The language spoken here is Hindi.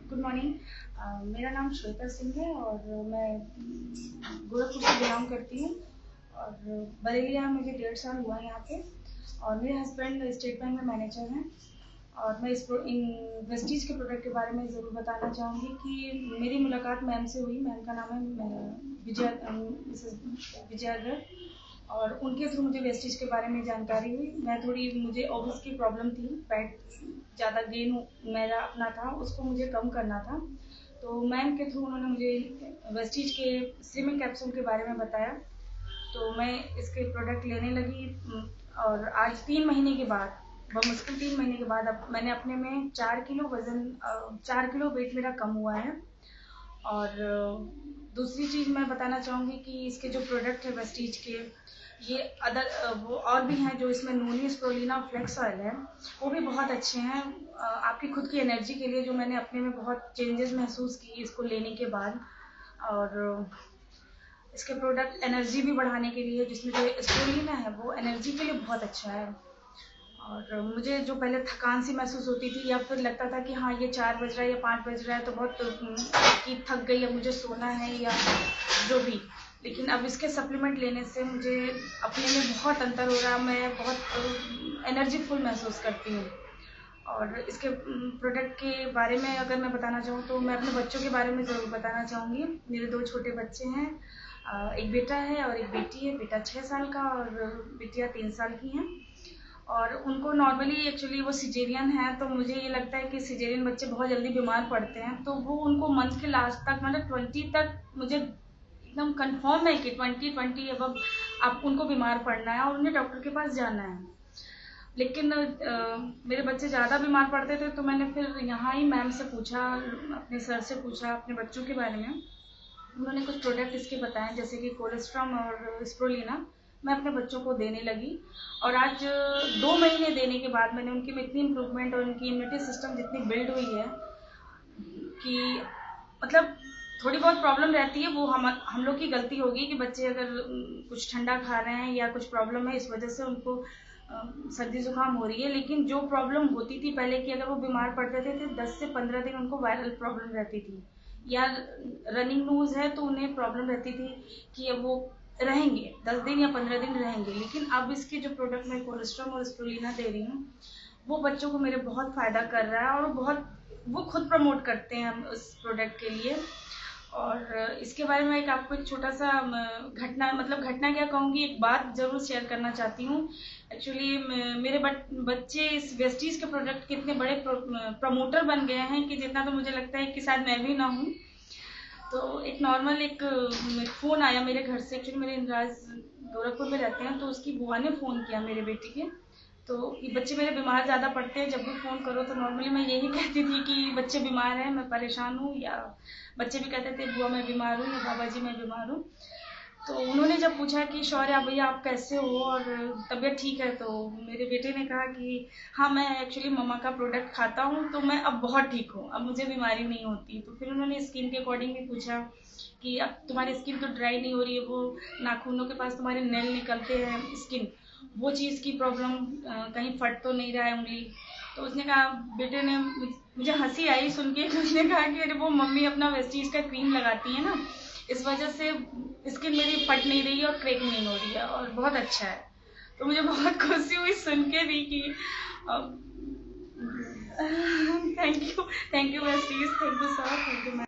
Good morning. मेरा नाम श्वेता सिंह है और मैं गोरखपुर से बिलोंग करती हूँ और बरेली में मुझे 1.5 साल हुआ है यहाँ पे। और मेरे हस्बैंड स्टेट बैंक में मैनेजर हैं और मैं इन वेस्टीज के प्रोडक्ट के बारे में ज़रूर बताना चाहूँगी कि मेरी मुलाकात मैम से हुई। मैम का नाम है मिसेस विजया गर्ग और उनके थ्रू मुझे वेस्टीज के बारे में जानकारी हुई। मुझे ओबस की प्रॉब्लम थी, फैट ज़्यादा गेन मेरा अपना था, उसको मुझे कम करना था। तो मैम के थ्रू उन्होंने मुझे वेस्टीज के स्लिमिंग कैप्सूल के बारे में बताया, तो मैं इसके प्रोडक्ट लेने लगी। और आज 3 महीने के बाद, बमुश्किल 3 महीने के बाद, अब मैंने अपने में 4 किलो वजन 4 किलो वेट मेरा कम हुआ है। और दूसरी चीज़ मैं बताना चाहूँगी कि इसके जो प्रोडक्ट है वेस्टीज के, ये वो और भी हैं जो इसमें नोनी, स्प्रोलिना, फ्लेक्स ऑयल है, वो भी बहुत अच्छे हैं आपकी खुद की एनर्जी के लिए, जो मैंने अपने में बहुत चेंजेस महसूस की इसको लेने के बाद। और इसके प्रोडक्ट एनर्जी भी बढ़ाने के लिए, जिसमें जो स्प्रोलिना है वो एनर्जी के लिए बहुत अच्छा है। और मुझे जो पहले थकान सी महसूस होती थी या फिर लगता था कि हाँ ये 4 बज रहा है या 5 बज रहा है तो बहुत कि थक गई, अब मुझे सोना है या जो भी, लेकिन अब इसके सप्लीमेंट लेने से मुझे अपने में बहुत अंतर हो रहा, मैं बहुत एनर्जीफुल महसूस करती हूँ। और इसके प्रोडक्ट के बारे में अगर मैं बताना चाहूँ तो मैं अपने बच्चों के बारे में ज़रूर बताना चाहूँगी। मेरे 2 छोटे बच्चे हैं, एक बेटा है और एक बेटी है। बेटा 6 साल का और बेटियाँ 3 साल की हैं। और उनको नॉर्मली एक्चुअली वो सिजेरियन है, तो मुझे ये लगता है कि सिजेरियन बच्चे बहुत जल्दी बीमार पड़ते हैं, तो वो उनको मंथ के लास्ट तक, मतलब 20 तक मुझे एकदम कंफर्म है कि 20 अब आप उनको बीमार पड़ना है और उन्हें डॉक्टर के पास जाना है। लेकिन मेरे बच्चे ज़्यादा बीमार पड़ते थे, तो मैंने फिर यहाँ ही मैम से पूछा, अपने सर से पूछा अपने बच्चों के बारे में। उन्होंने कुछ प्रोडक्ट इसके बताए, जैसे कि कोलेस्ट्रॉम और स्प्रोलिना। मैं अपने बच्चों को देने लगी और आज 2 महीने देने के बाद मैंने उनकी में इतनी इम्प्रूवमेंट और उनकी इम्यूनिटी सिस्टम जितनी बिल्ड हुई है कि मतलब थोड़ी बहुत प्रॉब्लम रहती है, वो हम लोग की गलती होगी कि बच्चे अगर कुछ ठंडा खा रहे हैं या कुछ प्रॉब्लम है, इस वजह से उनको सर्दी जुकाम हो रही है। लेकिन जो प्रॉब्लम होती थी पहले की, अगर वो बीमार पड़ते थे तो 10 से 15 दिन उनको वायरल प्रॉब्लम रहती थी, या रनिंग नोज है तो उन्हें प्रॉब्लम रहती थी कि अब वो रहेंगे 10 दिन या 15 दिन रहेंगे। लेकिन अब इसके जो प्रोडक्ट मैं कोलेस्ट्रॉल और स्प्रोलिना दे रही हूँ, वो बच्चों को मेरे बहुत फ़ायदा कर रहा है और वो खुद प्रमोट करते हैं उस प्रोडक्ट के लिए। और इसके बारे में आपको एक छोटा सा घटना क्या कहूँगी, एक बात ज़रूर शेयर करना चाहती हूँ। एक्चुअली मेरे बच्चे इस वेस्टीज के प्रोडक्ट के इतने बड़े प्रमोटर बन गए हैं कि जितना तो मुझे लगता है कि शायद मैं भी ना हूँ। तो एक नॉर्मल फ़ोन आया मेरे घर से। एक्चुअली मेरे इंद्राज गोरखपुर में रहते हैं, तो उसकी बुआ ने फ़ोन किया मेरे बेटी के। तो ये बच्चे मेरे बीमार ज़्यादा पड़ते हैं, जब भी फ़ोन करो तो नॉर्मली मैं यही कहती थी कि बच्चे बीमार हैं, मैं परेशान हूँ, या बच्चे भी कहते थे बुआ मैं बीमार हूँ या बाबा जी मैं बीमार हूँ। तो उन्होंने जब पूछा कि शौर्या भैया आप कैसे हो और तबीयत ठीक है, तो मेरे बेटे ने कहा कि हाँ मैं एक्चुअली मम्मा का प्रोडक्ट खाता हूँ तो मैं अब बहुत ठीक हूँ, अब मुझे बीमारी नहीं होती। तो फिर उन्होंने स्किन के अकॉर्डिंग भी पूछा कि अब तुम्हारी स्किन तो ड्राई नहीं हो रही है, वो नाखूनों के पास तुम्हारे नेल निकलते हैं स्किन, वो चीज़ की प्रॉब्लम, कहीं फट तो नहीं रहा है उंगली। तो उसने कहा, बेटे ने, मुझे हंसी आई सुन के, उसने कहा कि अरे वो मम्मी अपना वेस्टीज का क्रीम लगाती है ना, इस वजह से स्किन मेरी फट नहीं रही है और क्रैक नहीं हो रही है और बहुत अच्छा है। तो मुझे बहुत खुशी हुई सुन के भी कि thank you Vestige, thank you sir, thank you ma'am.